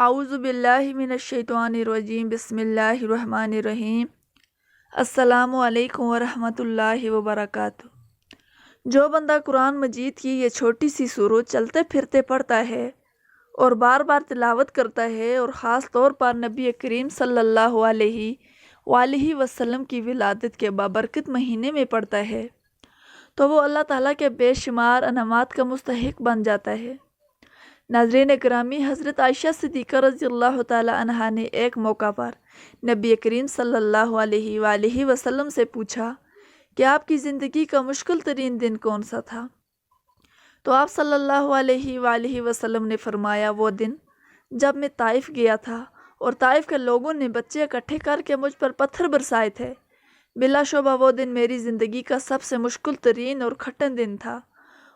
اعوذ باللہ من الشیطان الرجیم بسم اللہ الرحمن الرحیم السلام علیکم ورحمۃ اللہ وبرکاتہ۔ جو بندہ قرآن مجید کی یہ چھوٹی سی سورت چلتے پھرتے پڑھتا ہے اور بار بار تلاوت کرتا ہے اور خاص طور پر نبی کریم صلی اللہ علیہ وآلہ وسلم کی ولادت کے بابرکت مہینے میں پڑھتا ہے تو وہ اللہ تعالیٰ کے بے شمار انعامات کا مستحق بن جاتا ہے۔ ناظرین گرامی، حضرت عائشہ صدیقہ رضی اللہ تعالی عنہا نے ایک موقع پر نبی کریم صلی اللہ علیہ وآلہ وسلم سے پوچھا کہ آپ کی زندگی کا مشکل ترین دن کون سا تھا؟ تو آپ صلی اللہ علیہ وآلہ وسلم نے فرمایا، وہ دن جب میں طائف گیا تھا اور طائف کے لوگوں نے بچے اکٹھے کر کے مجھ پر پتھر برسائے تھے۔ بلا شبہ وہ دن میری زندگی کا سب سے مشکل ترین اور کٹھن دن تھا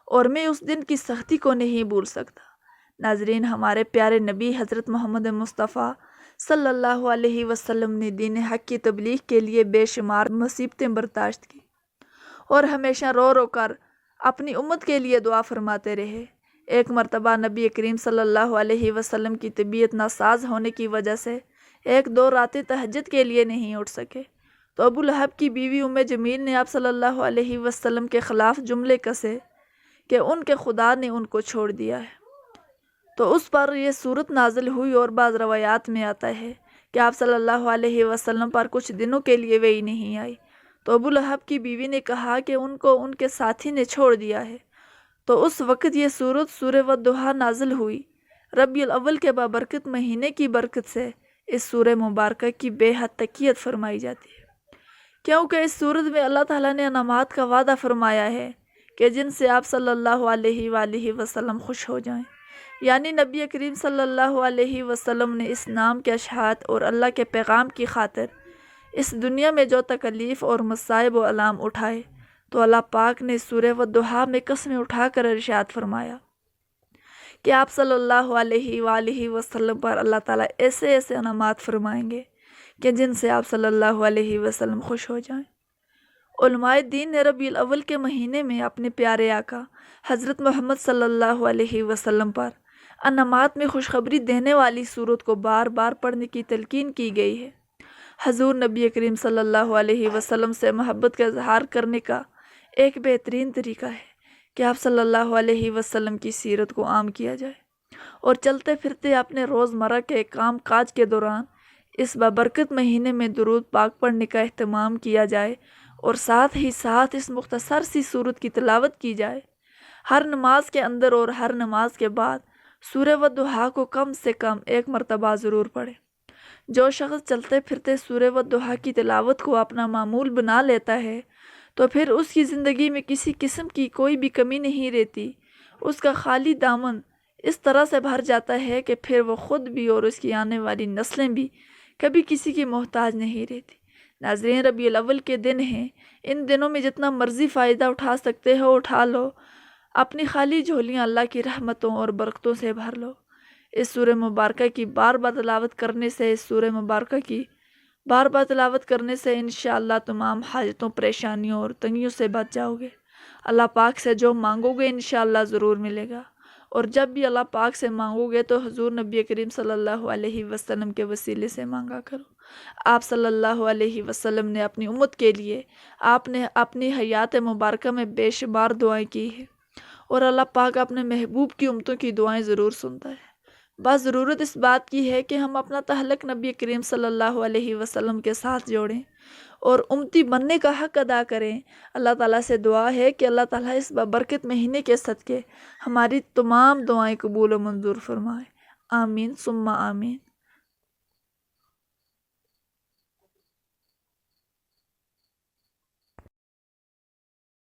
اور میں اس دن کی سختی کو نہیں بھول سکتا۔ ناظرین، ہمارے پیارے نبی حضرت محمد مصطفیٰ صلی اللہ علیہ وسلم نے دین حق کی تبلیغ کے لیے بے شمار مصیبتیں برداشت کی اور ہمیشہ رو رو کر اپنی امت کے لیے دعا فرماتے رہے۔ ایک مرتبہ نبی کریم صلی اللہ علیہ وسلم کی طبیعت ناساز ہونے کی وجہ سے ایک دو راتیں تہجد کے لیے نہیں اٹھ سکے تو ابو لہب کی بیوی ام جمیل نے آپ صلی اللہ علیہ وسلم کے خلاف جملے کسے کہ ان کے خدا نے ان کو چھوڑ دیا ہے، تو اس پر یہ صورت نازل ہوئی۔ اور بعض روایات میں آتا ہے کہ آپ صلی اللہ علیہ وسلم پر کچھ دنوں کے لیے وحی نہیں آئی تو ابو لہب کی بیوی نے کہا کہ ان کو ان کے ساتھی نے چھوڑ دیا ہے، تو اس وقت یہ صورت سورہ والضحیٰ نازل ہوئی۔ ربیع الاول کے بابرکت مہینے کی برکت سے اس سورہ مبارکہ کی بے حد تقویت فرمائی جاتی ہے، کیونکہ اس صورت میں اللہ تعالیٰ نے انعامات کا وعدہ فرمایا ہے کہ جن سے آپ صلی اللہ علیہ وآلہ وسلم خوش ہو جائیں، یعنی نبی کریم صلی اللہ علیہ وسلم نے اس نام کے اشاعت اور اللہ کے پیغام کی خاطر اس دنیا میں جو تکلیف اور مصائب و الام اٹھائے، تو اللہ پاک نے سورہ والضحیٰ میں قسمیں اٹھا کر ارشاد فرمایا کہ آپ صلی اللہ علیہ وآلہ وسلم پر اللہ تعالیٰ ایسے ایسے انعامات فرمائیں گے کہ جن سے آپ صلی اللہ علیہ وسلم خوش ہو جائیں۔ علماء دین نے ربیع الاول کے مہینے میں اپنے پیارے آقا حضرت محمد صلی اللہ علیہ وسلم پر انعامات میں خوشخبری دینے والی سورت کو بار بار پڑھنے کی تلقین کی گئی ہے۔ حضور نبی کریم صلی اللہ علیہ وسلم سے محبت کا اظہار کرنے کا ایک بہترین طریقہ ہے کہ آپ صلی اللہ علیہ وسلم کی سیرت کو عام کیا جائے اور چلتے پھرتے اپنے روزمرہ کے کام کاج کے دوران اس بابرکت مہینے میں درود پاک پڑھنے کا اہتمام کیا جائے اور ساتھ ہی ساتھ اس مختصر سی سورت کی تلاوت کی جائے۔ ہر نماز کے اندر اور ہر نماز کے بعد سورہ والضحیٰ کو کم سے کم ایک مرتبہ ضرور پڑھے۔ جو شخص چلتے پھرتے سورہ والضحیٰ کی تلاوت کو اپنا معمول بنا لیتا ہے تو پھر اس کی زندگی میں کسی قسم کی کوئی بھی کمی نہیں رہتی۔ اس کا خالی دامن اس طرح سے بھر جاتا ہے کہ پھر وہ خود بھی اور اس کی آنے والی نسلیں بھی کبھی کسی کی محتاج نہیں رہتی۔ ناظرین، ربیع الاول کے دن ہیں، ان دنوں میں جتنا مرضی فائدہ اٹھا سکتے ہو اٹھا لو، اپنی خالی جھولیاں اللہ کی رحمتوں اور برکتوں سے بھر لو۔ اس سورہ مبارکہ کی بار بار تلاوت کرنے سے انشاءاللہ تمام حاجتوں، پریشانیوں اور تنگیوں سے بچ جاؤ گے۔ اللہ پاک سے جو مانگو گے انشاءاللہ ضرور ملے گا، اور جب بھی اللہ پاک سے مانگو گے تو حضور نبی کریم صلی اللہ علیہ وسلم کے وسیلے سے مانگا کرو۔ آپ صلی اللہ علیہ وسلم نے اپنی امت کے لیے آپ نے اپنی حیات مبارکہ میں بے شمار دعائیں کی ہیں، اور اللہ پاک اپنے محبوب کی امتوں کی دعائیں ضرور سنتا ہے۔ بس ضرورت اس بات کی ہے کہ ہم اپنا تعلق نبی کریم صلی اللہ علیہ وسلم کے ساتھ جوڑیں اور امتی بننے کا حق ادا کریں۔ اللہ تعالیٰ سے دعا ہے کہ اللہ تعالیٰ اس بابرکت مہینے کے صدقے ہماری تمام دعائیں قبول و منظور فرمائے۔ آمین ثم آمین۔